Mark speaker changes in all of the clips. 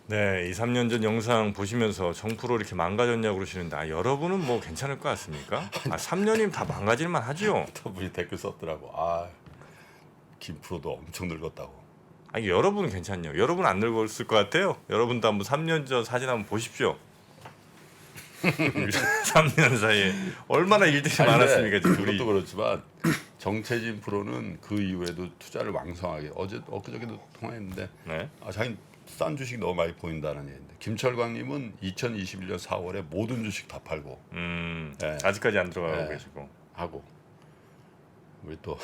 Speaker 1: 네, 2, 3년 전 영상 보시면서 정프로 이렇게 망가졌냐고 그러시는데 여러분은 뭐 괜찮을 것 같습니까? 3년이면 다 망가질만 하죠.
Speaker 2: 또 분이 댓글 썼더라고. 김프로도 엄청 늙었다고.
Speaker 1: 여러분은 괜찮요. 여러분 안 늙었을 것 같아요. 여러분도 한번 3년 전 사진 한번 보십시오. 3년 사이에 얼마나 일들이 많았습니까,
Speaker 2: 그것도
Speaker 1: 둘이.
Speaker 2: 그렇지만 정채진 프로는 그 이후에도 투자를 왕성하게 엊그저께도 통화했는데
Speaker 1: 네.
Speaker 2: 자기 싼 주식 너무 많이 보인다는 얘기인데 김철광님은 2021년 4월에 모든 주식 다 팔고 네.
Speaker 1: 아직까지 안 들어가고
Speaker 2: 네.
Speaker 1: 계시고.
Speaker 2: 하고 우리 또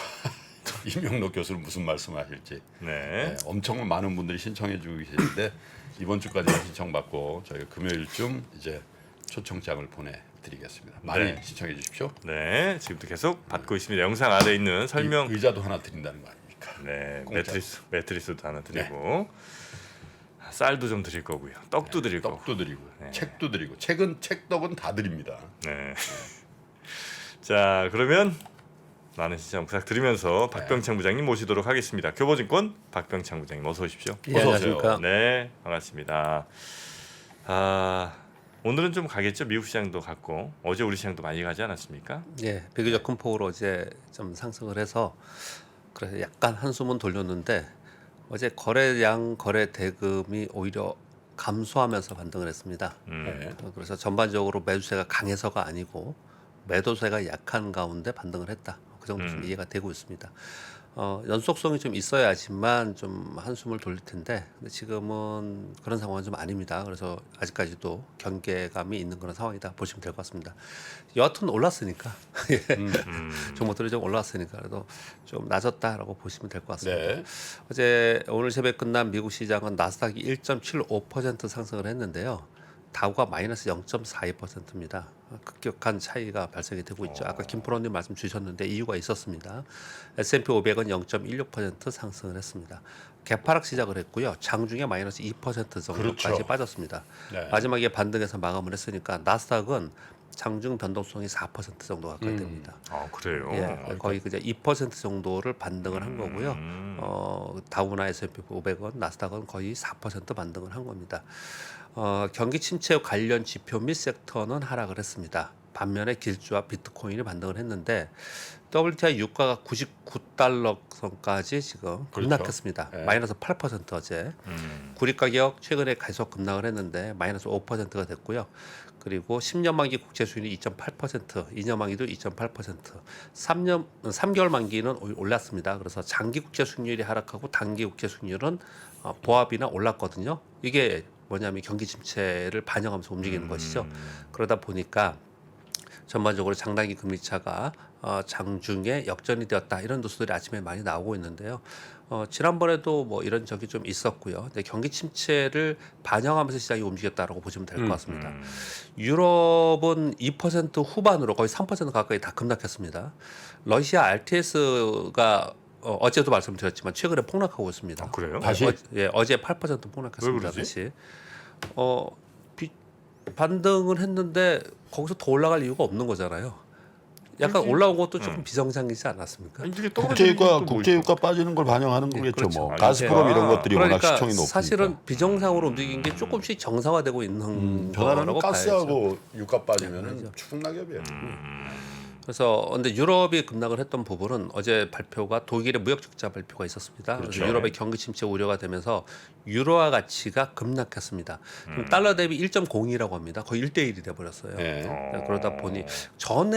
Speaker 2: 임영록 교수는 무슨 말씀하실지
Speaker 1: 네.
Speaker 2: 엄청 많은 분들이 신청해 주고 계시는데 이번 주까지 신청받고 저희가 금요일쯤 이제 초청장을 보내드리겠습니다. 많이
Speaker 1: 네.
Speaker 2: 신청해 주십시오.
Speaker 1: 네, 지금도 계속 받고 있습니다. 영상 아래에 있는 설명.
Speaker 2: 의자도 하나 드린다는 거 아닙니까?
Speaker 1: 네,
Speaker 2: 공짜.
Speaker 1: 매트리스도 하나 드리고 쌀도 좀 드릴 거고요. 떡도 드릴 거고.
Speaker 2: 떡도 드리고
Speaker 1: 네.
Speaker 2: 책도 드리고 책떡은 다 드립니다.
Speaker 1: 네. 자, 그러면 많은 시청 부탁드리면서 박병창 부장님 모시도록 하겠습니다. 교보증권 박병창 부장님 어서 오십시오.
Speaker 3: 예,
Speaker 2: 어서 오세요.
Speaker 3: 안녕하십니까.
Speaker 1: 네, 반갑습니다. 오늘은 좀 가겠죠. 미국 시장도 갔고 어제 우리 시장도 많이 가지 않았습니까?
Speaker 3: 예, 비교적 큰 폭으로 어제 좀 상승을 해서 그래서 약간 한숨은 돌렸는데 어제 거래량, 거래 대금이 오히려 감소하면서 반등을 했습니다.
Speaker 2: 네.
Speaker 3: 그래서 전반적으로 매수세가 강해서가 아니고 매도세가 약한 가운데 반등을 했다. 그 정도 좀 이해가 되고 있습니다. 연속성이 좀 있어야지만 좀 한숨을 돌릴 텐데 근데 지금은 그런 상황은 좀 아닙니다. 그래서 아직까지도 경계감이 있는 그런 상황이다 보시면 될 것 같습니다. 여하튼 올랐으니까 종목들이 좀 올랐으니까 그래도 좀 낮았다라고 보시면 될 것 같습니다.
Speaker 2: 네.
Speaker 3: 어제 오늘 새벽 끝난 미국 시장은 나스닥이 1.75% 상승을 했는데요. 다우가 마이너스 0.42%입니다. 급격한 차이가 발생이 되고 있죠. 아까 김프로님 말씀 주셨는데 이유가 있었습니다. S&P 500은 0.16% 상승을 했습니다. 개파락 시작을 했고요. 장중에 마이너스 2% 정도까지
Speaker 2: 그렇죠.
Speaker 3: 빠졌습니다.
Speaker 2: 네.
Speaker 3: 마지막에 반등해서 마감을 했으니까 나스닥은 장중 변동성이 4% 정도 가까이 됩니다.
Speaker 1: 그래요.
Speaker 3: 예, 거의 그냥 2% 정도를 반등을 한 거고요. 다우나 S&P 500은 나스닥은 거의 4% 반등을 한 겁니다. 경기 침체 관련 지표 및 섹터는 하락을 했습니다. 반면에 길주와 비트코인이 반등을 했는데 WTI 유가가 99달러 선까지 지금
Speaker 2: 그렇죠.
Speaker 3: 급락했습니다.
Speaker 2: 네.
Speaker 3: 마이너스 8% 어제. 구리 가격 최근에 계속 급락을 했는데 마이너스 5%가 됐고요. 그리고 10년 만기 국채 수익률이 2.8%, 2년 만기도 2.8%, 3개월 만기는 올랐습니다. 그래서 장기 국채 수익률이 하락하고 단기 국채 수익률은 보합이나 올랐거든요. 이게 뭐냐면 경기 침체를 반영하면서 움직이는 것이죠. 그러다 보니까 전반적으로 장단기 금리 차가 장중에 역전이 되었다 이런 뉴스들이 아침에 많이 나오고 있는데요. 지난번에도 뭐 이런 적이 좀 있었고요. 근데 경기 침체를 반영하면서 시장이 움직였다라고 보시면 될 것 같습니다. 유럽은 2% 후반으로 거의 3% 가까이 다 급락했습니다. 러시아 RTS가 어제도 말씀드렸지만 최근에 폭락하고 있습니다.
Speaker 1: 그래요?
Speaker 2: 다시?
Speaker 3: 어제 8% 폭락했습니다.
Speaker 1: 왜 그러지?
Speaker 3: 다시. 반등을 했는데 거기서 더 올라갈 이유가 없는 거잖아요. 약간 올라온 것도 조금 비정상이지 않았습니까?
Speaker 1: 이게 떨어지는 것도 뭐
Speaker 2: 국제유가 빠지는 걸 반영하는 거겠죠.
Speaker 3: 그렇죠.
Speaker 2: 뭐
Speaker 1: 아니,
Speaker 2: 가스프롬 이런 것들이 워낙
Speaker 3: 그러니까
Speaker 2: 시총이 높으니까.
Speaker 3: 사실은 비정상으로 움직인 게 조금씩 정상화되고 있는
Speaker 2: 변화는
Speaker 3: 거라고 봐야죠.
Speaker 2: 가스하고 유가 빠지면은 추풍낙엽이에요.
Speaker 3: 그래서 근데 유럽이 급락을 했던 부분은 어제 발표가 독일의 무역 적자 발표가 있었습니다.
Speaker 2: 그렇죠.
Speaker 3: 그래서 유럽의 경기 침체 우려가 되면서 유로화 가치가 급락했습니다. 그럼 달러 대비 1.02라고 합니다. 거의 1대1이 돼 버렸어요.
Speaker 2: 네.
Speaker 3: 그러다 보니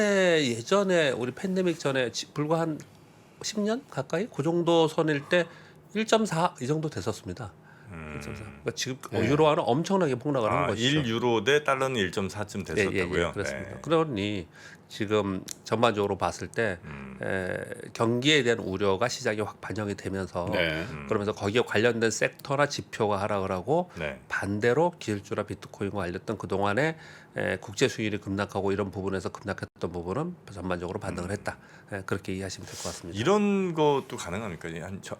Speaker 3: 예전에 우리 팬데믹 전에 불과 한 10년 가까이 그 정도 선일 때 1.4 이 정도 됐었습니다. 1.4. 그러니까 지금 유로화는 엄청나게 폭락을 한 것이죠.
Speaker 1: 1유로 대 달러는 1.4쯤 됐었다고요?
Speaker 3: 그렇습니다.
Speaker 1: 네.
Speaker 3: 그러니 지금 전반적으로 봤을 때 경기에 대한 우려가 시장에 확 반영이 되면서
Speaker 2: 네.
Speaker 3: 그러면서 거기에 관련된 섹터나 지표가 하락을 하고
Speaker 1: 네.
Speaker 3: 반대로 기술주나 비트코인과 알렸던 그동안의 국제 수익이 급락하고 이런 부분에서 급락했던 부분은 전반적으로 반등을 했다. 그렇게 이해하시면 될 것 같습니다.
Speaker 1: 이런 것도 가능합니까?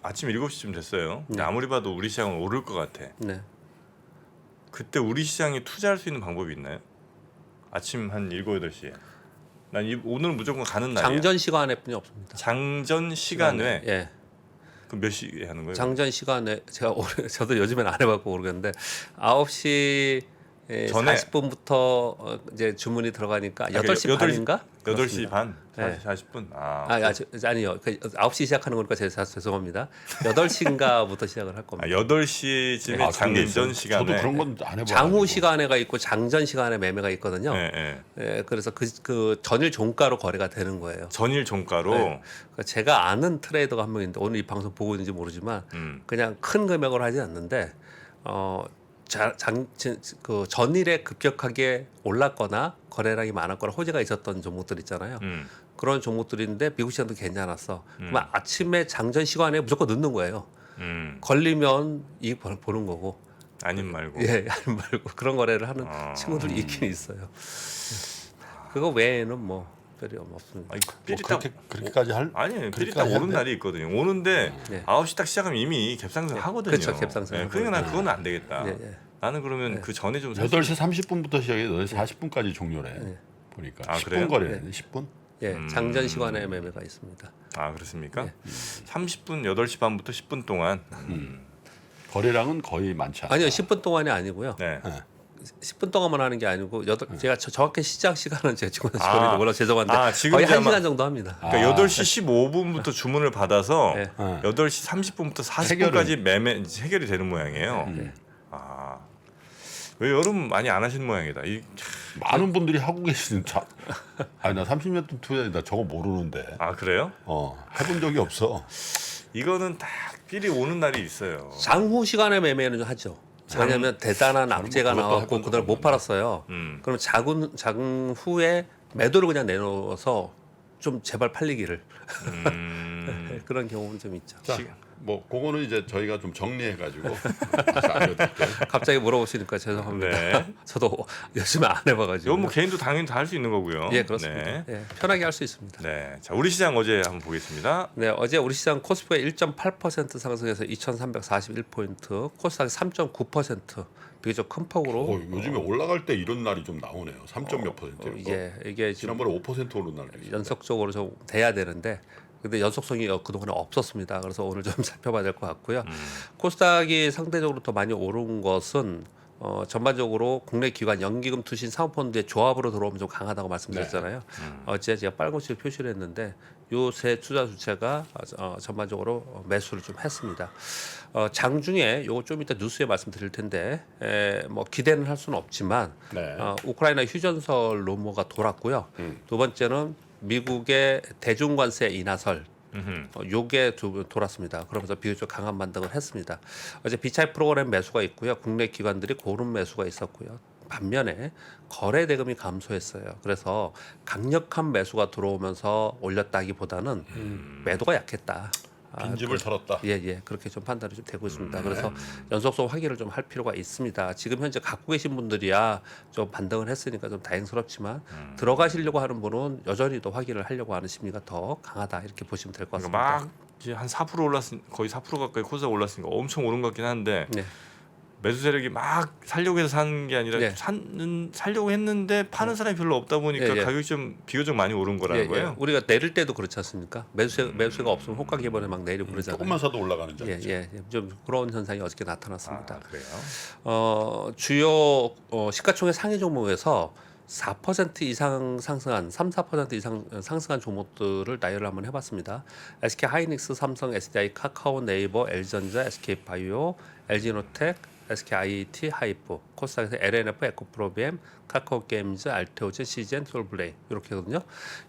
Speaker 1: 아침 7시쯤 됐어요. 근데 아무리 봐도 우리 시장은 오를 것 같아.
Speaker 3: 네.
Speaker 1: 그때 우리 시장에 투자할 수 있는 방법이 있나요? 아침 한 7, 8시에. 오늘 무조건 가는 날이야.
Speaker 3: 장전 시간에 뿐이 없습니다.
Speaker 1: 장전 시간 외.
Speaker 3: 예.
Speaker 1: 그럼 몇 시에 하는 거예요?
Speaker 3: 장전 시간에 제가 저도 요즘엔 안 해봤고 모르겠는데 9시
Speaker 1: 전에-
Speaker 3: 40분부터 이제 주문이 들어가니까 8시
Speaker 1: 여덟-
Speaker 3: 반인가?
Speaker 1: 8시 반,
Speaker 3: 네.
Speaker 1: 40분.
Speaker 3: 아니요. 9시 시작하는 거니까 제가 죄송합니다. 8시인가부터 시작을 할 겁니다.
Speaker 1: 8시쯤에
Speaker 2: 아, 그런 게 있어요?
Speaker 1: 장전 시간에.
Speaker 2: 저도 그런 건 안 해봐.
Speaker 3: 장후 시간에가 있고 장전 시간에 매매가 있거든요.
Speaker 1: 네, 네.
Speaker 3: 그래서 그 전일 종가로 거래가 되는 거예요.
Speaker 1: 전일 종가로.
Speaker 3: 네. 그러니까 제가 아는 트레이더가 한 명 있는데 오늘 이 방송 보고 있는지 모르지만 그냥 큰 금액으로 하지 않는데 그 전일에 급격하게 올랐거나 거래량이 많았거나 호재가 있었던 종목들 있잖아요. 그런 종목들인데 미국 시장도 괜찮았어. 그러면 아침에 장전 시간에 무조건 넣는 거예요. 걸리면 이익 보는 거고.
Speaker 1: 아님 말고.
Speaker 3: 예, 아니 말고 그런 거래를 하는 친구들이 있긴 있어요. 그거 외에는 뭐 별이 없습니다.
Speaker 1: 아니,
Speaker 2: 뭐
Speaker 1: 삘이 딱
Speaker 2: 그렇게까지 할?
Speaker 1: 아니, 삘이
Speaker 2: 그렇게까지
Speaker 1: 딱 오는
Speaker 2: 한대?
Speaker 1: 날이 있거든요. 오는데
Speaker 3: 네.
Speaker 1: 9시 딱 시작하면 이미 갭상승 하거든요.
Speaker 3: 그렇죠, 갭상승
Speaker 1: 네,
Speaker 3: 하고
Speaker 1: 그러니까 난
Speaker 3: 있죠.
Speaker 1: 그건 안 되겠다.
Speaker 3: 예, 예.
Speaker 1: 나는 그러면 그 전에 좀 살
Speaker 2: 8시 30분부터 시작해 8시 40분까지 종료래. 보니까
Speaker 1: 아,
Speaker 2: 10분
Speaker 1: 그래요?
Speaker 2: 거래네. 10분?
Speaker 3: 예, 장전 시간에 매매가 있습니다.
Speaker 1: 아, 그렇습니까?
Speaker 3: 네.
Speaker 1: 30분 8시 반부터 10분 동안.
Speaker 2: 거래량은 거의 많지 않아.
Speaker 3: 아니요, 10분 동안이 아니고요.
Speaker 1: 네.
Speaker 3: 10분 동안만 하는 게 아니고 제가 정확히 시작 시간은 제가 지금
Speaker 1: 아.
Speaker 3: 지금 몰라 죄송한데
Speaker 1: 아, 지금
Speaker 3: 거의
Speaker 1: 이제 아마-
Speaker 3: 1시간 정도 합니다.
Speaker 1: 그러니까 8시 15분부터 주문을 받아서
Speaker 3: 네.
Speaker 1: 8시 30분부터 40분까지 매매 해결이 되는 모양이에요. 아. 왜 여름 많이 안 하시는 모양이다.
Speaker 2: 많은 분들이 하고 계시는 아니 나 30년 동 투자해 나 저거 모르는데.
Speaker 1: 아, 그래요?
Speaker 2: 해본 적이 없어.
Speaker 1: 이거는 딱 삘이 오는 날이 있어요.
Speaker 3: 장후 시간에 매매는 좀 하죠. 왜냐하면 대단한 악재가
Speaker 2: 그것도
Speaker 3: 나왔고
Speaker 2: 해본
Speaker 3: 그날 못
Speaker 2: 적은
Speaker 3: 팔았어요. 그럼 장후에 매도를 그냥 내놓아서 좀 제발 팔리기를 그런 경우는 좀 있죠.
Speaker 2: 자, 뭐 그거는 이제 저희가 좀 정리해 가지고 알려드릴게요.
Speaker 3: 갑자기 물어보시니까 죄송합니다.
Speaker 1: 네.
Speaker 3: 저도 요즘에 안 해봐가지고.
Speaker 1: 이건 뭐 개인도 당연히 다 할 수 있는 거고요.
Speaker 3: 예, 그렇습니다.
Speaker 1: 네.
Speaker 3: 예, 편하게 할 수 있습니다.
Speaker 1: 네. 자, 우리 시장 어제 한번 보겠습니다.
Speaker 3: 네, 어제 우리 시장 코스피가 1.8% 상승해서 2,341포인트, 코스닥이 3.9% 비교적 큰 폭으로
Speaker 2: 요즘에 올라갈 때 이런 날이 좀 나오네요. 3점 몇 퍼센트.
Speaker 3: 이게 지금
Speaker 2: 지난번에 5% 오른 날도 있어요.
Speaker 3: 연속적으로 좀 돼야 되는데 근데 연속성이 그동안에 없었습니다. 그래서 오늘 좀 살펴봐야 될 것 같고요. 코스닥이 상대적으로 더 많이 오른 것은 전반적으로 국내 기관 연기금 투신 사모펀드의 조합으로 들어오면 좀 강하다고 말씀드렸잖아요. 어제 제가 빨간색을 표시를 했는데 요 세 투자 주체가 전반적으로 매수를 좀 했습니다. 장중에 요거 좀 이따 뉴스에 말씀드릴 텐데 뭐 기대는 할 수는 없지만
Speaker 2: 네.
Speaker 3: 우크라이나 휴전설 루머가 돌았고요. 두 번째는 미국의 대중관세 인하설 요게 돌았습니다. 그러면서 비교적 강한 반등을 했습니다. 어제 비차익 프로그램 매수가 있고요. 국내 기관들이 고른 매수가 있었고요. 반면에 거래 대금이 감소했어요. 그래서 강력한 매수가 들어오면서 올렸다기보다는 매도가 약했다.
Speaker 2: 빈집을 털었다.
Speaker 3: 예, 그렇게 좀 판단이 좀 되고 있습니다. 그래서 연속성 확인을 좀 할 필요가 있습니다. 지금 현재 갖고 계신 분들이야 좀 반등을 했으니까 좀 다행스럽지만 들어가시려고 하는 분은 여전히 더 확인을 하려고 하는 심리가 더 강하다 이렇게 보시면 될 것 같습니다.
Speaker 1: 그러니까 막 이제 한 4% 거의 4% 가까이 코스닥 올랐으니까 엄청 오른 것 같긴 한데
Speaker 3: 네.
Speaker 1: 매수 세력이 막 살려고 해서 사는 게 아니라
Speaker 3: 네.
Speaker 1: 살려고 했는데 파는 사람이 별로 없다 보니까
Speaker 3: 예, 예.
Speaker 1: 가격이 좀 비교적 많이 오른 거라는 거예요.
Speaker 3: 우리가 내릴 때도 그렇지 않습니까? 매수세가 없으면 호가 기반에 막 내리고 그러잖아요.
Speaker 2: 조금만 사도 올라가는 줄.
Speaker 3: 좀 그런 현상이 어저께 나타났습니다.
Speaker 1: 아, 그래요?
Speaker 3: 주요 시가총액 상위 종목에서 4% 이상 상승한 3-4% 이상 상승한 종목들을 나열을 한번 해봤습니다. SK 하이닉스, 삼성, SDI, 카카오, 네이버, LG전자, SK 바이오, LG노텍, SK IET, 하이프, 코스닥에서 LNF, 에코프로비엠, 카카오 게임즈, 알테오젠, CGN, 솔블레이 이렇게거든요.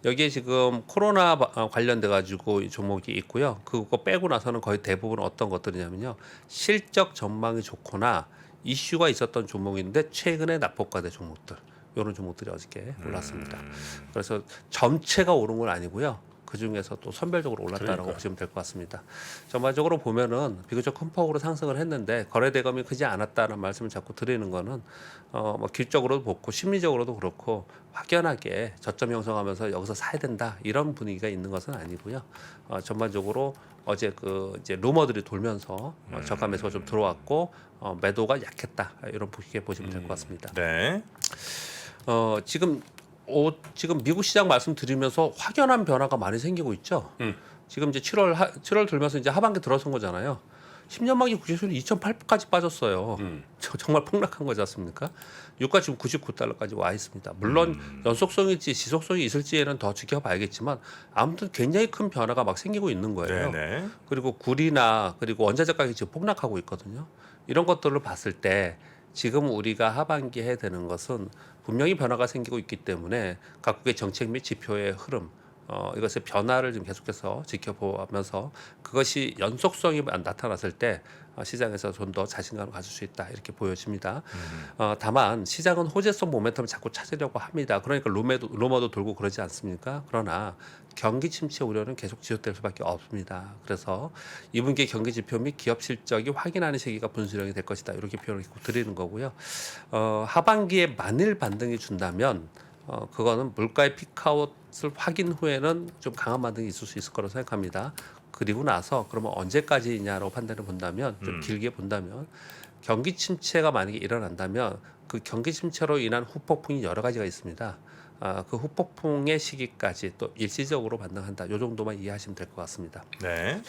Speaker 3: 여기에 지금 코로나 관련돼 가지고 이 종목이 있고요. 그거 빼고 나서는 거의 대부분 어떤 것들이냐면요. 실적 전망이 좋거나 이슈가 있었던 종목인데 최근에 낙폭과대 종목들. 이런 종목들이 어저께 올랐습니다. 그래서 전체가 오른 건 아니고요. 그 중에서 또 선별적으로 올랐다라고 보시면 될 것 같습니다. 전반적으로 보면은 비교적 큰 폭으로 상승을 했는데 거래 대금이 크지 않았다는 말씀을 자꾸 드리는 거는 뭐 길적으로도 그렇고 심리적으로도 그렇고 확연하게 저점 형성하면서 여기서 사야 된다 이런 분위기가 있는 것은 아니고요. 전반적으로 어제 이제 루머들이 돌면서 저가 매수가 좀 들어왔고 매도가 약했다 이런 분위기에 보시면 될 것 같습니다.
Speaker 1: 네.
Speaker 3: 지금 미국 시장 말씀드리면서 확연한 변화가 많이 생기고 있죠. 지금 이제 7월 들면서 이제 하반기 들어선 거잖아요. 10년 만기 국채 수익률이 2.8까지 빠졌어요. 정말 폭락한 거지 않습니까? 유가 지금 99달러까지 와 있습니다. 물론 연속성일지 지속성이 있을지에는 더 지켜봐야겠지만 아무튼 굉장히 큰 변화가 막 생기고 있는 거예요.
Speaker 1: 네네.
Speaker 3: 그리고 구리나 그리고 원자재 가격이 지금 폭락하고 있거든요. 이런 것들을 봤을 때 지금 우리가 하반기 해야 되는 것은 분명히 변화가 생기고 있기 때문에 각국의 정책 및 지표의 흐름 이것의 변화를 좀 계속해서 지켜보면서 그것이 연속성이 나타났을 때 시장에서 좀 더 자신감을 가질 수 있다 이렇게 보여집니다. 다만 시장은 호재성 모멘텀을 자꾸 찾으려고 합니다. 그러니까 루머도 돌고 그러지 않습니까? 그러나 경기 침체 우려는 계속 지속될 수밖에 없습니다. 그래서 2분기 경기 지표 및 기업 실적이 확인하는 시기가 분수령이 될 것이다 이렇게 표현을 드리는 거고요. 하반기에 만일 반등이 준다면 그거는 물가의 피크아웃을 확인 후에는 좀 강한 반등이 있을 수 있을 거라고 생각합니다. 그리고 나서 그러면 언제까지냐로 판단을 본다면 좀 길게 본다면 경기 침체가 만약에 일어난다면 그 경기 침체로 인한 후폭풍이 여러 가지가 있습니다. 그 후폭풍의 시기까지 또 일시적으로 반등한다. 이 정도만 이해하시면 될 것 같습니다.
Speaker 1: 네.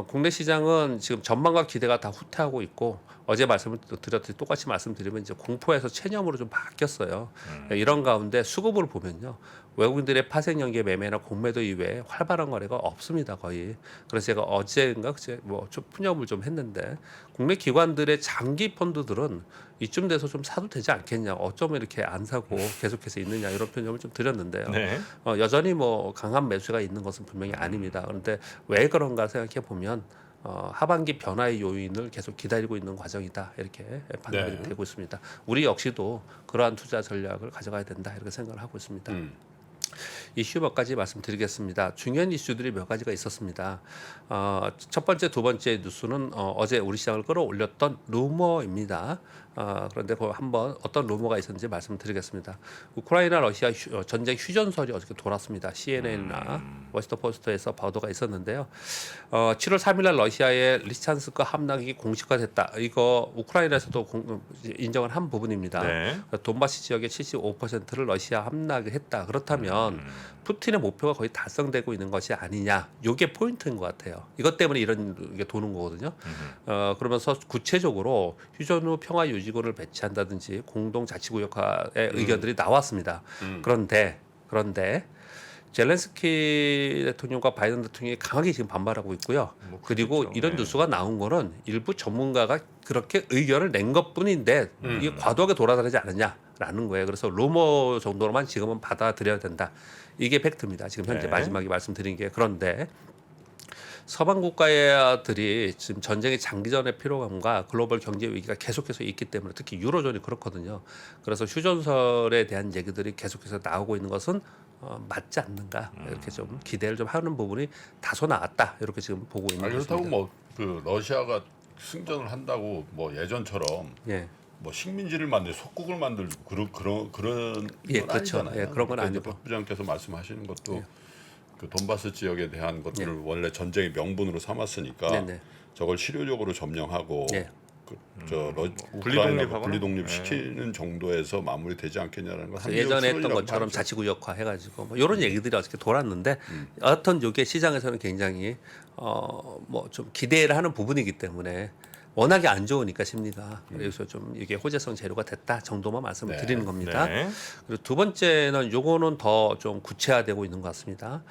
Speaker 3: 국내 시장은 지금 전망과 기대가 다 후퇴하고 있고 어제 말씀을 드렸듯이 똑같이 말씀드리면 이제 공포에서 체념으로 좀 바뀌었어요. 이런 가운데 수급을 보면요. 외국인들의 파생 연계 매매나 공매도 이외에 활발한 거래가 없습니다 거의. 그래서 제가 어제인가 그제 뭐좀 푸념을 좀 했는데 국내 기관들의 장기 펀드들은 이쯤 돼서 좀 사도 되지 않겠냐, 어쩌면 이렇게 안 사고 계속해서 있느냐 이런 표현을 좀 드렸는데요.
Speaker 1: 네.
Speaker 3: 여전히 뭐 강한 매수가 있는 것은 분명히 아닙니다. 그런데 왜 그런가 생각해 보면 하반기 변화의 요인을 계속 기다리고 있는 과정이다 이렇게 판단이
Speaker 2: 네.
Speaker 3: 되고 있습니다. 우리 역시도 그러한 투자 전략을 가져가야 된다 이렇게 생각을 하고 있습니다. 이슈 몇 가지 말씀드리겠습니다. 중요한 이슈들이 몇 가지가 있었습니다. 첫 번째, 두 번째 뉴스는 어제 우리 시장을 끌어올렸던 루머입니다. 그런데 그 한번 어떤 루머가 있었는지 말씀드리겠습니다. 우크라이나 러시아 전쟁 휴전설이 어저께 돌았습니다. CNN이나 워싱턴 포스트에서 보도가 있었는데요. 7월 3일날 러시아의 리찬스크 함락이 공식화됐다. 이거 우크라이나에서도 인정을 한 부분입니다.
Speaker 1: 네.
Speaker 3: 돈바스 지역의 75%를 러시아 함락을 했다. 그렇다면 푸틴의 목표가 거의 달성되고 있는 것이 아니냐. 이게 포인트인 것 같아요. 이것 때문에 이런 게 도는 거거든요. 그러면서 구체적으로 휴전 후 평화 유지구를 배치한다든지 공동 자치구역화의 의견들이 나왔습니다. 그런데 젤렌스키 대통령과 바이든 대통령이 강하게 지금 반발하고 있고요.
Speaker 1: 뭐
Speaker 3: 그리고
Speaker 1: 그렇겠죠.
Speaker 3: 이런
Speaker 1: 네.
Speaker 3: 뉴스가 나온 거는 일부 전문가가 그렇게 의견을 낸 것뿐인데 이게 과도하게 돌아다니지 않느냐라는 거예요. 그래서 루머 정도로만 지금은 받아들여야 된다. 이게 팩트입니다. 지금 현재
Speaker 1: 네.
Speaker 3: 마지막에 말씀드린 게. 그런데 서방 국가들이 지금 전쟁의 장기전의 피로감과 글로벌 경제 위기가 계속해서 있기 때문에 특히 유로존이 그렇거든요. 그래서 휴전설에 대한 얘기들이 계속해서 나오고 있는 것은 맞지 않는가 이렇게 좀 기대를 좀 하는 부분이 다소 나왔다 이렇게 지금 보고 있는
Speaker 2: 그렇다고
Speaker 3: 것입니다.
Speaker 2: 뭐 그 러시아가 승전을 한다고 뭐 예전처럼
Speaker 3: 예,
Speaker 2: 뭐 식민지를 만들 속국을 만들고 그런
Speaker 3: 예,
Speaker 2: 건
Speaker 3: 그렇죠.
Speaker 2: 아니잖아요.
Speaker 3: 예, 그런 건
Speaker 2: 그러니까 이제
Speaker 3: 아니고.
Speaker 2: 박 부장께서 말씀하시는 것도
Speaker 3: 예.
Speaker 2: 그 돈바스 지역에 대한 것들을 원래 전쟁의 명분으로 삼았으니까
Speaker 3: 네네.
Speaker 2: 저걸 실효적으로 점령하고
Speaker 3: 예.
Speaker 2: 우크라이나가
Speaker 1: 분리독립하거나?
Speaker 2: 분리독립 시키는 정도에서 마무리되지 않겠냐는 건
Speaker 3: 예전에 했던 것처럼 자치구역화 해가지고 뭐 이런 얘기들이 어떻게 돌았는데 어떤 이게 시장에서는 굉장히 뭐 좀 기대를 하는 부분이기 때문에 워낙에 안 좋으니까 심리가 그래서 좀 이게 호재성 재료가 됐다 정도만 말씀을
Speaker 2: 네.
Speaker 3: 드리는 겁니다.
Speaker 1: 네.
Speaker 3: 그리고 두 번째는 요거는 더 좀 구체화되고 있는 것 같습니다.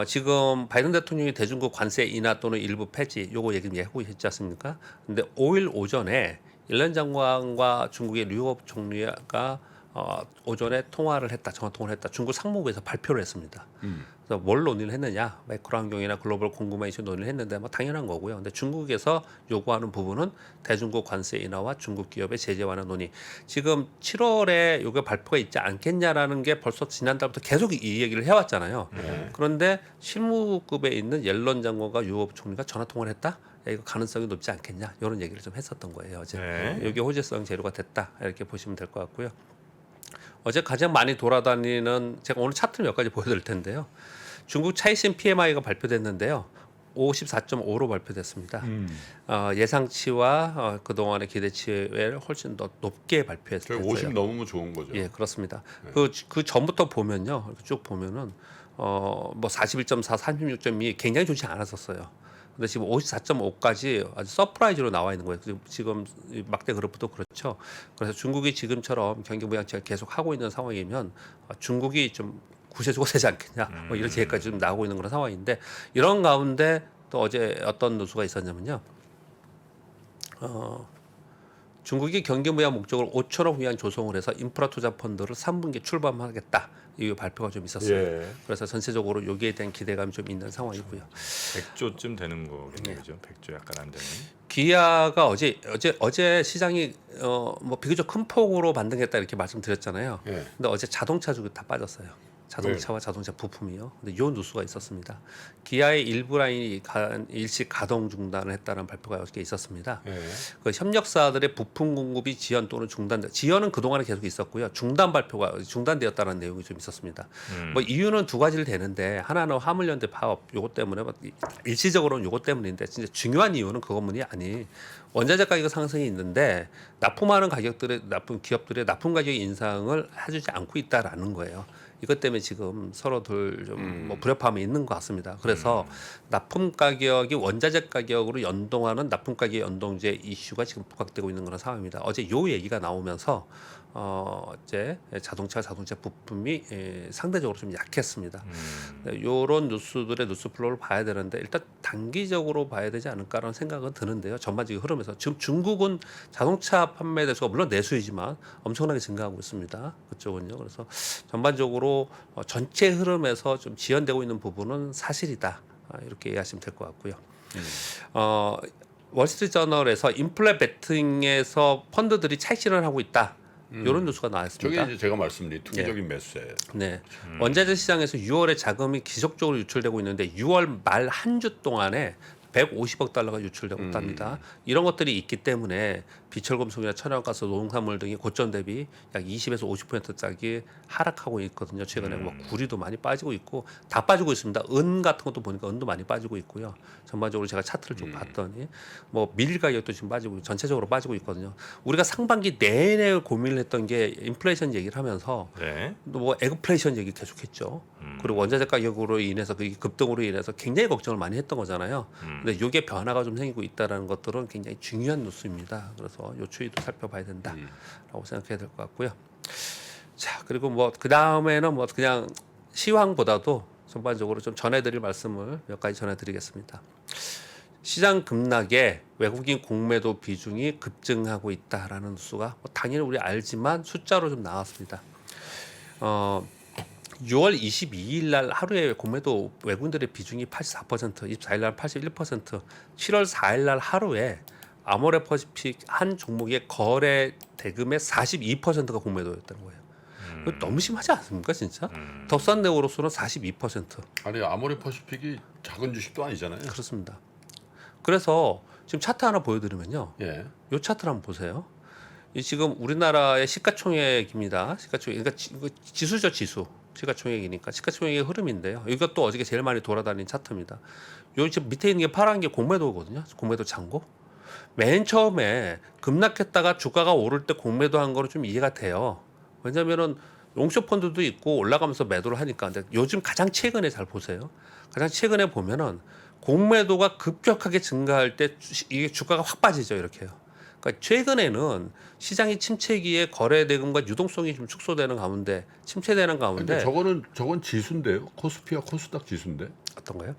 Speaker 3: 지금 바이든 대통령이 대중국 관세 인하 또는 일부 폐지 요거 얘기하고 있지 않습니까? 근데 5일 오전에 일렌 장관과 중국의 류업 총리가 오전에 통화를 했다, 전화 통화를 했다. 중국 상무부에서 발표를 했습니다. 그래서 뭘 논의를 했느냐? 매크로 환경이나 글로벌 공급망 이슈 논의를 했는데 뭐 당연한 거고요. 근데 중국에서 요구하는 부분은 대중국 관세 인하와 중국 기업의 제재 완화 논의. 지금 7월에 요게 발표가 있지 않겠냐라는 게 벌써 지난달부터 계속 이 얘기를 해왔잖아요. 그런데 실무급에 있는 옐런 장관과 유업 총리가 전화 통화를 했다. 야, 이거 가능성이 높지 않겠냐? 이런 얘기를 좀 했었던 거예요. 어제
Speaker 1: 네.
Speaker 3: 여기 호재성 재료가 됐다 이렇게 보시면 될 것 같고요. 어제 가장 많이 돌아다니는 제가 오늘 차트 몇 가지 보여드릴 텐데요. 중국 차이신 PMI가 발표됐는데요. 54.5로 발표됐습니다. 예상치와 그동안의 기대치에 훨씬 더 높게 발표했어요.
Speaker 2: 50 넘으면 좋은 거죠.
Speaker 3: 예, 그렇습니다. 그 전부터 보면요, 쭉 보면은 뭐 41.4, 36.2 굉장히 좋지 않았었어요. 근데 지금 54.5까지 아주 서프라이즈로 나와 있는 거예요. 지금 이 막대 그래프도 그렇죠. 그래서 중국이 지금처럼 경기 부양책을 계속 하고 있는 상황이면 중국이 좀 구세주가 되지 않겠냐, 뭐 이런 제기까지 좀 나오고 있는 그런 상황인데, 이런 가운데 또 어제 어떤 뉴스가 있었냐면요. 중국이 경기 부양 목적으로 5천억 위안 조성을 해서 인프라 투자 펀드를 3분기에 출범하겠다. 이 발표가 좀 있었어요.
Speaker 1: 예.
Speaker 3: 그래서 전체적으로 여기에 대한 기대감이 좀 있는 상황이고요.
Speaker 1: 100조쯤 되는 거겠네요. 그죠? 100조 약간 안 되는.
Speaker 3: 기아가 어제 시장이 뭐 비교적 큰 폭으로 반등했다 이렇게 말씀드렸잖아요.
Speaker 2: 예.
Speaker 3: 근데 어제 자동차 주가 다 빠졌어요. 자동차와 자동차 부품이요. 근데 요 뉴스가 있었습니다. 기아의 일부 라인이 일시 가동 중단을 했다는 발표가 어저께 있었습니다.
Speaker 2: 예.
Speaker 3: 그 협력사들의 부품 공급이 지연 또는 지연은 그동안에 계속 있었고요. 중단되었다는 내용이 좀 있었습니다. 뭐 이유는 두 가지를 되는데, 하나는 화물연대 파업 요것 때문에, 일시적으로는 요것 때문인데, 진짜 중요한 이유는 그것만이 아니, 원자재 가격 상승이 있는데 납품하는 기업들의 납품 가격 인상을 해주지 않고 있다라는 거예요. 이것 때문에 지금 서로들 좀 뭐 불협화음이 있는 것 같습니다. 그래서 납품 가격이 원자재 가격으로 연동하는 납품 가격 연동제 이슈가 지금 부각되고 있는 그런 상황입니다. 어제 요 얘기가 나오면서 어제 자동차 부품이 상대적으로 좀 약했습니다. 이런 뉴스들의 뉴스 플로우를 봐야 되는데, 일단 단기적으로 봐야 되지 않을까라는 생각은 드는데요. 전반적인 흐름에서 지금 중국은 자동차 판매 대수가 물론 내수이지만 엄청나게 증가하고 있습니다. 그쪽은요. 그래서 전반적으로 전체 흐름에서 좀 지연되고 있는 부분은 사실이다. 이렇게 이해하시면 될 것 같고요. 월스트리트저널에서 인플레 베팅에서 펀드들이 차익 실현을 하고 있다. 이런 뉴스가 나왔습니다.
Speaker 2: 저게 이제 제가 말씀드린 투기적인 매수예요.
Speaker 3: 네. 원자재 시장에서 6월에 자금이 지속적으로 유출되고 있는데 6월 말 한 주 동안에 150억 달러가 유출되고 있답니다. 이런 것들이 있기 때문에 비철금속이나 천연가스, 농산물 등이 고점 대비 약 20에서 50%짜리 하락하고 있거든요. 최근에 뭐 구리도 많이 빠지고 있고 다 빠지고 있습니다. 은 같은 것도 보니까 은도 많이 빠지고 있고요. 전반적으로 제가 차트를 쭉 봤더니 뭐 밀 가격도 지금 빠지고 전체적으로 빠지고 있거든요. 우리가 상반기 내내 고민을 했던 게 인플레이션 얘기를 하면서
Speaker 1: 네.
Speaker 3: 뭐 에그플레이션 얘기 계속했죠. 그리고 원자재 가격으로 인해서 그 급등으로 인해서 굉장히 걱정을 많이 했던 거잖아요. 근데 이게 변화가 좀 생기고 있다라는 것들은 굉장히 중요한 뉴스입니다. 그래서 요 추이도 살펴봐야 된다라고 생각해야 될 것 같고요. 자, 그리고 뭐 그 다음에는 뭐 그냥 시황보다도 전반적으로 좀 전해드릴 말씀을 몇 가지 전해드리겠습니다. 시장 급락에 외국인 공매도 비중이 급증하고 있다라는 뉴스가 뭐 당연히 우리 알지만 숫자로 좀 나왔습니다. 6월 22일 날 하루에 공매도 외국인들의 비중이 84%, 24일 날 81%, 7월 4일 날 하루에 아모레퍼시픽 한 종목의 거래 대금의 42%가 공매도였다는 거예요. 이거 너무 심하지 않습니까, 진짜? 덥산대우로서는 42%.
Speaker 2: 아니 아모레퍼시픽이 작은 주식도 아니잖아요.
Speaker 3: 그렇습니다. 그래서 지금 차트 하나 보여드리면요.
Speaker 2: 예.
Speaker 3: 이 차트를 한번 보세요. 이 지금 우리나라의 시가총액입니다. 시가총액, 그러니까 지수죠, 지수. 시가총액이니까 시가총액의 흐름인데요. 이것도 어저께 제일 많이 돌아다닌 차트입니다. 여기 지금 밑에 있는 게 파란 게 공매도거든요. 공매도 잔고. 맨 처음에 급락했다가 주가가 오를 때 공매도 한 거는 좀 이해가 돼요. 왜냐면은 롱숏 펀드도 있고 올라가면서 매도를 하니까. 근데 요즘 가장 최근에 잘 보세요. 가장 최근에 보면은 공매도가 급격하게 증가할 때 이게 주가가 확 빠지죠, 이렇게요. 그러니까 최근에는 시장이 침체기에 거래 대금과 유동성이 좀 축소되는 가운데, 침체되는 가운데.
Speaker 2: 근데 저건 지수인데요. 코스피와 코스닥 지수인데.
Speaker 3: 어떤가요?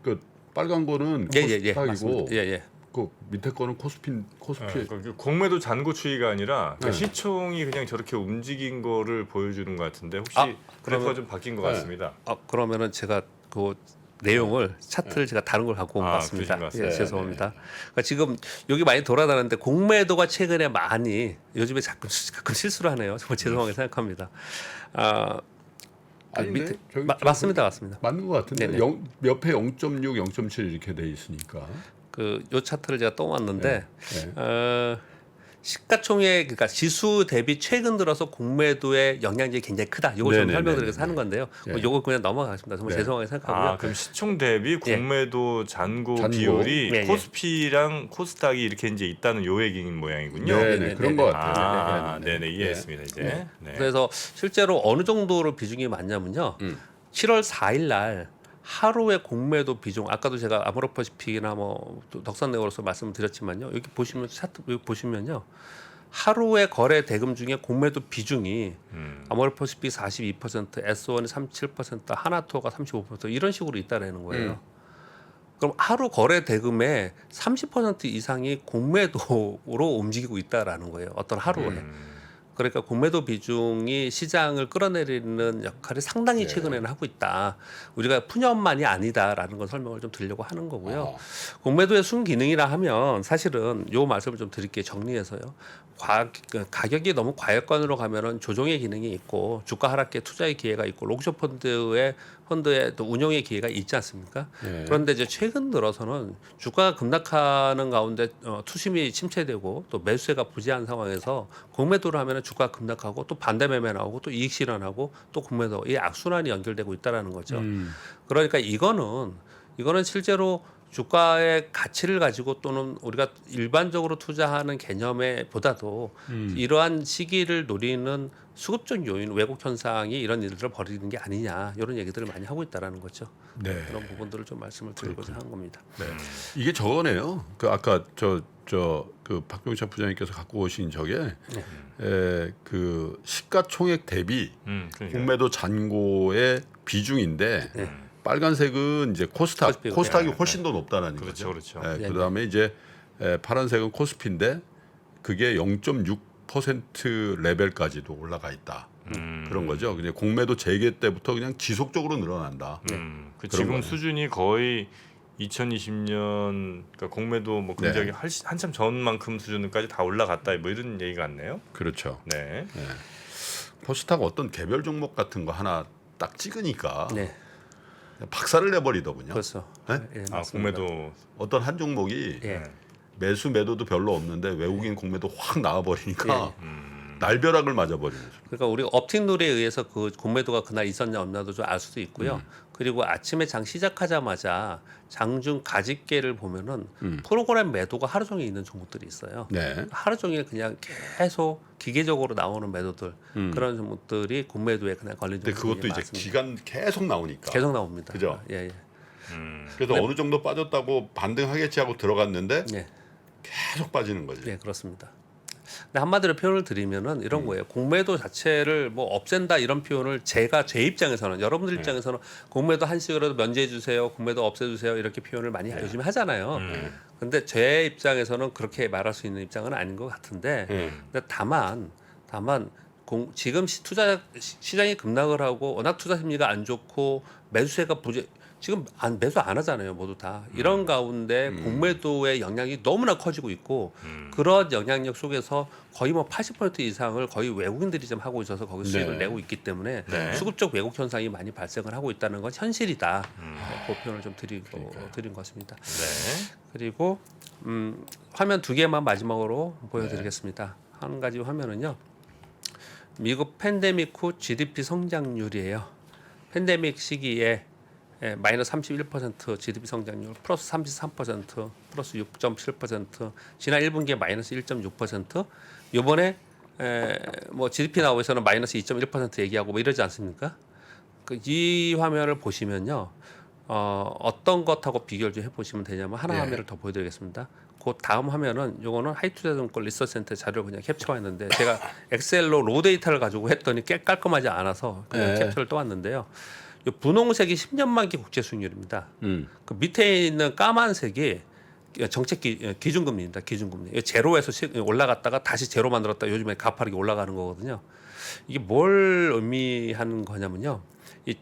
Speaker 2: 그 빨간 거는 코스닥이고 그 밑에 거는 코스피.
Speaker 1: 그러니까 공매도 잔고 추이가 아니라 그러니까 시총이 그냥 저렇게 움직인 거를 보여주는 것 같은데 혹시 그래프가 좀 바뀐 것 같습니다.
Speaker 3: 그러면은 제가 그 내용을 차트를 제가 다른 걸 갖고 온 것 같습니다.
Speaker 1: 그러신 것
Speaker 3: 예, 죄송합니다. 그러니까 지금 여기 많이 돌아다니는데 공매도가 최근에 많이 요즘에 가끔 실수를 하네요. 정말 죄송하게 생각합니다.
Speaker 2: 아닌데?
Speaker 3: 맞습니다.
Speaker 2: 맞는 것 같은데. 옆에 0.6, 0.7 이렇게 돼 있으니까.
Speaker 3: 요 차트를 제가 떠왔는데 시가총액, 그러니까 지수 대비 최근 들어서 공매도의 영향력이 굉장히 크다. 이걸 좀 설명드리기 위해서 하는 건데요. 뭐 이거 그냥 넘어가겠습니다. 정말 죄송하게 생각하고요.
Speaker 1: 그럼 시총 대비 공매도 잔고 비율이 코스피랑 코스닥이 이렇게 이제 있다는 요 얘기인 모양이군요.
Speaker 2: 네, 그런 것 같아요.
Speaker 1: 네네, 이해했습니다. 이제.
Speaker 3: 그래서 실제로 어느 정도로 비중이 많냐면요. 7월 4일 날 하루의 공매도 비중 아까도 제가 아모르퍼시픽이나 뭐 덕산네오로서 말씀을 드렸지만요. 여기 보시면 차트 여기 보시면요. 하루의 거래 대금 중에 공매도 비중이 아모르퍼시픽 42%, S1이 37%, 하나투어가 35% 이런 식으로 있다라는 거예요. 그럼 하루 거래 대금의 30% 이상이 공매도로 움직이고 있다라는 거예요. 어떤 하루에. 그러니까 공매도 비중이 시장을 끌어내리는 역할을 상당히 최근에는 하고 있다. 우리가 푸념만이 아니다라는 걸 설명을 좀 드리려고 하는 거고요. 공매도의 순기능이라 하면 사실은 요 말씀을 좀 드릴게요. 정리해서요. 가격이 너무 과열권으로 가면은 조정의 기능이 있고 주가 하락에 투자의 기회가 있고 롱숏 펀드의 또 운용의 기회가 있지 않습니까? 그런데 이제 최근 들어서는 주가가 급락하는 가운데 투심이 침체되고 또 매수세가 부재한 상황에서 공매도를 하면은 주가가 급락하고 또 반대 매매 나오고 또 이익 실현하고 또 공매도 이 악순환이 연결되고 있다라는 거죠. 그러니까 이거는 실제로 주가의 가치를 가지고 또는 우리가 일반적으로 투자하는 개념에 보다도 이러한 시기를 노리는 수급적 요인, 왜곡 현상이 이런 일들을 벌이는 게 아니냐 이런 얘기들을 많이 하고 있다라는 거죠.
Speaker 2: 네.
Speaker 3: 그런 부분들을 좀 말씀을 드리고자 한 겁니다.
Speaker 2: 네. 이게 저거네요. 그 아까 그 박병창 부장님께서 갖고 오신 저게 그 시가총액 대비
Speaker 1: 그러니까요.
Speaker 2: 공매도 잔고의 비중인데 빨간색은 이제 코스닥이
Speaker 1: 네.
Speaker 2: 훨씬 더 높다는
Speaker 1: 그렇죠,
Speaker 2: 거죠.
Speaker 1: 그렇죠.
Speaker 2: 네, 그다음에 이제 파란색은 코스피인데 그게 0.6% 레벨까지도 올라가 있다. 그런 거죠. 그냥 공매도 재개 때부터 그냥 지속적으로 늘어난다.
Speaker 1: 그
Speaker 2: 그런
Speaker 1: 지금
Speaker 2: 거네.
Speaker 1: 수준이 거의 2020년 그러니까 공매도 뭐 굉장히 한참 전만큼 수준까지 다 올라갔다 뭐 이런 얘기 같네요.
Speaker 2: 그렇죠.
Speaker 1: 네.
Speaker 2: 코스닥 어떤 개별 종목 같은 거 하나 딱 찍으니까
Speaker 3: 네,
Speaker 2: 박살을 내버리더군요.
Speaker 3: 그렇죠.
Speaker 2: 네?
Speaker 3: 예,
Speaker 1: 아
Speaker 3: 맞습니다.
Speaker 1: 공매도
Speaker 2: 어떤 한 종목이
Speaker 3: 예.
Speaker 2: 매수 매도도 별로 없는데 외국인 공매도 확 나와버리니까 날벼락을 맞아버리는 거죠.
Speaker 3: 그러니까 우리 업틱룰에 의해서 그 공매도가 그날 있었냐 없냐도 좀 알 수도 있고요. 그리고 아침에 장 시작하자마자 장중 가집계를 보면은 프로그램 매도가 하루 종일 있는 종목들이 있어요.
Speaker 2: 네.
Speaker 3: 하루 종일 그냥 계속 기계적으로 나오는 매도들 그런 종목들이 공매도에 그냥 걸린
Speaker 2: 근데
Speaker 3: 종목들이
Speaker 2: 그것도 이제
Speaker 3: 많습니다.
Speaker 2: 기간 계속 나오니까.
Speaker 3: 계속 나옵니다.
Speaker 2: 그죠?
Speaker 3: 예, 예.
Speaker 2: 그래서 어느 정도 빠졌다고 반등하겠지 하고 들어갔는데
Speaker 3: 예.
Speaker 2: 계속 빠지는 거지.
Speaker 3: 네, 그렇습니다. 근데 한마디로 표현을 드리면은 이런 거예요. 공매도 자체를 뭐 없앤다 이런 표현을 제 입장에서는 여러분들 입장에서는 공매도 한식으로도 면제해 주세요, 공매도 없애 주세요 이렇게 표현을 많이 요즘 하잖아요. 근데 제 입장에서는 그렇게 말할 수 있는 입장은 아닌 것 같은데, 근데 다만 지금 투자 시장이 급락을 하고 워낙 투자 심리가 안 좋고 매수세가 지금 매수 안 하잖아요, 모두 다. 이런 가운데 공매도의 영향이 너무나 커지고 있고 그런 영향력 속에서 거의 뭐 80% 이상을 거의 외국인들이 좀 하고 있어서 거기 수익을 내고 있기 때문에 수급적 왜곡 현상이 많이 발생을 하고 있다는 건 현실이다. 그 표현을 좀 드린 것입니다.
Speaker 1: 네.
Speaker 3: 그리고 화면 두 개만 마지막으로 보여드리겠습니다. 한 가지 화면은요. 미국 팬데믹 후 GDP 성장률이에요. 팬데믹 시기에 마이너스 31% GDP 성장률, 플러스 33%, 플러스 6.7%, 지난 1분기에 마이너스 1.6%, 이번에 뭐 GDP 나오면서는 마이너스 2.1% 얘기하고 뭐 이러지 않습니까? 이 화면을 보시면요, 어떤 것하고 비교를 좀 해보시면 되냐면 하나 화면을 더 보여드리겠습니다. 그 다음 화면은 요거는 하이투자증권 리서치센터 자료를 그냥 캡처했는데 제가 엑셀로 로 데이터를 가지고 했더니 꽤 깔끔하지 않아서 그냥 캡처를 떠왔는데요. 요 분홍색이 10년 만기 국채 수익률입니다. 그 밑에 있는 까만색이 정책 기준금리입니다. 기준금리. 제로에서 올라갔다가 다시 제로 만들었다 요즘에 가파르게 올라가는 거거든요. 이게 뭘 의미하는 거냐면요.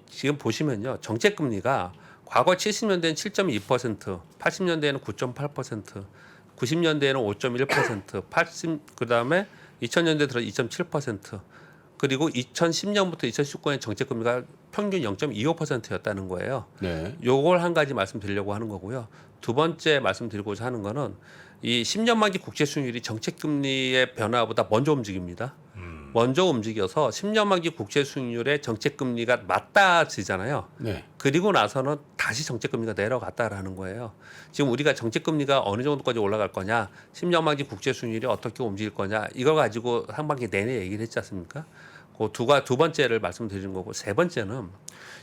Speaker 3: 지금 보시면요. 정책 금리가 과거 70년대는 7.2%, 80년대에는 9.8%, 90년대에는 5.1%, 그다음에 2000년대 들어 2.7%, 그리고 2010년부터 2019년 정책 금리가 평균 0.25%였다는 거예요.
Speaker 2: 네.
Speaker 3: 요걸 한 가지 말씀드리려고 하는 거고요. 두 번째 말씀드리고자 하는 거는 이 10년 만기 국채 수익률이 정책 금리의 변화보다 먼저 움직입니다. 먼저 움직여서 10년 만기 국채 수익률에 정책 금리가 맞닿아지잖아요.
Speaker 2: 네.
Speaker 3: 그리고 나서는 다시 정책 금리가 내려갔다라는 거예요. 지금 우리가 정책 금리가 어느 정도까지 올라갈 거냐, 10년 만기 국채 수익률이 어떻게 움직일 거냐, 이걸 가지고 상반기 내내 얘기를 했지 않습니까? 두 번째를 말씀드리는 거고, 세 번째는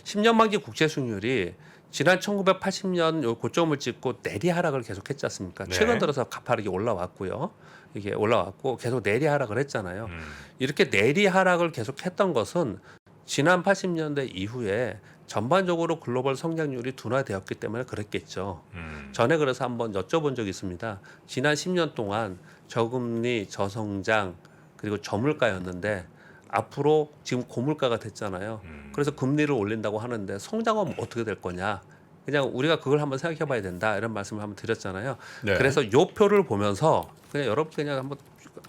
Speaker 3: 10년 만기 국채 수익률이 지난 1980년 요 고점을 찍고 내리 하락을 계속했지 않습니까?
Speaker 1: 네.
Speaker 3: 최근 들어서 가파르게 올라왔고요. 이게 올라왔고 계속 내리 하락을 했잖아요. 이렇게 내리 하락을 계속했던 것은 지난 80년대 이후에 전반적으로 글로벌 성장률이 둔화되었기 때문에 그랬겠죠. 전에 그래서 한번 여쭤본 적이 있습니다. 지난 10년 동안 저금리, 저성장 그리고 저물가였는데 앞으로 지금 고물가가 됐잖아요. 그래서 금리를 올린다고 하는데 성장은 어떻게 될 거냐? 그냥 우리가 그걸 한번 생각해 봐야 된다. 이런 말씀을 한번 드렸잖아요.
Speaker 2: 네.
Speaker 3: 그래서 요 표를 보면서 그냥 여러분 그냥 한번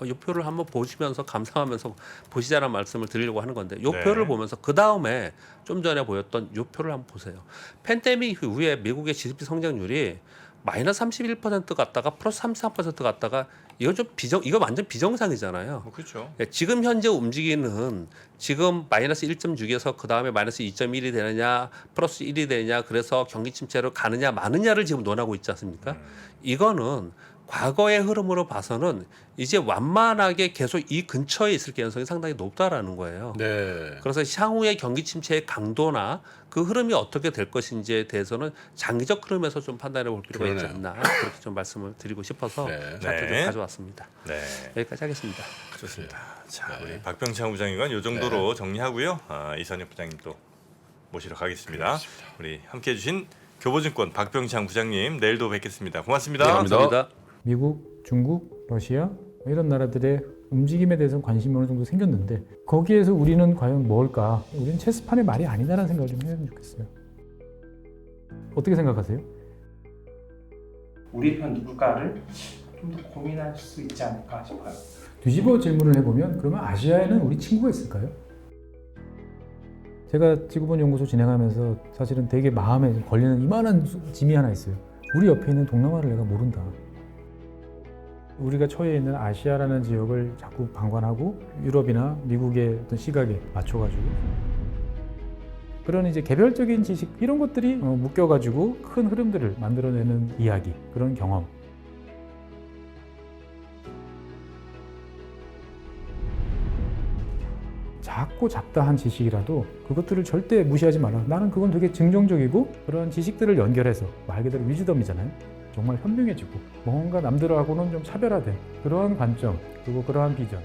Speaker 3: 이 표를 한번 보시면서 감상하면서 보시자는 말씀을 드리려고 하는 건데, 요
Speaker 1: 네.
Speaker 3: 표를 보면서 그 다음에 좀 전에 보였던 요 표를 한번 보세요. 팬데믹 이후에 미국의 GDP 성장률이 마이너스 31% 갔다가 플러스 33% 갔다가 이거 이거 완전 비정상이잖아요.
Speaker 1: 그렇죠.
Speaker 3: 예, 지금 현재 움직이는 지금 마이너스 1.6에서 그 다음에 마이너스 2.1이 되느냐 플러스 1이 되느냐 그래서 경기 침체로 가느냐 마느냐를 지금 논하고 있지 않습니까? 이거는 과거의 흐름으로 봐서는 이제 완만하게 계속 이 근처에 있을 가능성이 상당히 높다라는 거예요.
Speaker 2: 네.
Speaker 3: 그래서 향후의 경기 침체의 강도나 그 흐름이 어떻게 될 것인지에 대해서는 장기적 흐름에서 좀 판단해 볼 필요가 있지
Speaker 2: 그러네요.
Speaker 3: 않나 그렇게 좀 말씀을 드리고 싶어서
Speaker 2: 네.
Speaker 3: 차트를
Speaker 1: 네.
Speaker 3: 가져왔습니다.
Speaker 1: 네.
Speaker 3: 여기까지 하겠습니다.
Speaker 1: 좋습니다. 자,
Speaker 2: 네.
Speaker 1: 우리 박병창 부장님과 요 정도로 정리하고요. 이선혁 부장님 또 모시러 가겠습니다. 우리 함께 해주신 교보증권 박병창 부장님 내일도 뵙겠습니다. 고맙습니다.
Speaker 2: 네,
Speaker 3: 감사합니다.
Speaker 4: 미국, 중국, 러시아 이런 나라들의 움직임에 대해서 관심이 어느 정도 생겼는데 거기에서 우리는 과연 뭘까? 우리는 체스판의 말이 아니다라는 생각을 좀 해야 좋겠어요. 어떻게 생각하세요?
Speaker 5: 우리 편 누굴까를 좀 더 고민할 수 있지 않을까 싶어요.
Speaker 4: 뒤집어 질문을 해보면 그러면 아시아에는 우리 친구가 있을까요? 제가 지구본 연구소 진행하면서 사실은 되게 마음에 걸리는 이만한 짐이 하나 있어요. 우리 옆에 있는 동남아를 내가 모른다. 우리가 처해 있는 아시아라는 지역을 자꾸 방관하고 유럽이나 미국의 어떤 시각에 맞춰가지고 그런 이제 개별적인 지식 이런 것들이 묶여가지고 큰 흐름들을 만들어내는 이야기, 그런 경험. 작고 잡다한 지식이라도 그것들을 절대 무시하지 말라. 나는 그건 되게 긍정적이고 그런 지식들을 연결해서 말 그대로 위즈덤이잖아요. 정말 현명해지고 뭔가 남들하고는 좀 차별화된 그러한 관점 그리고 그러한 비전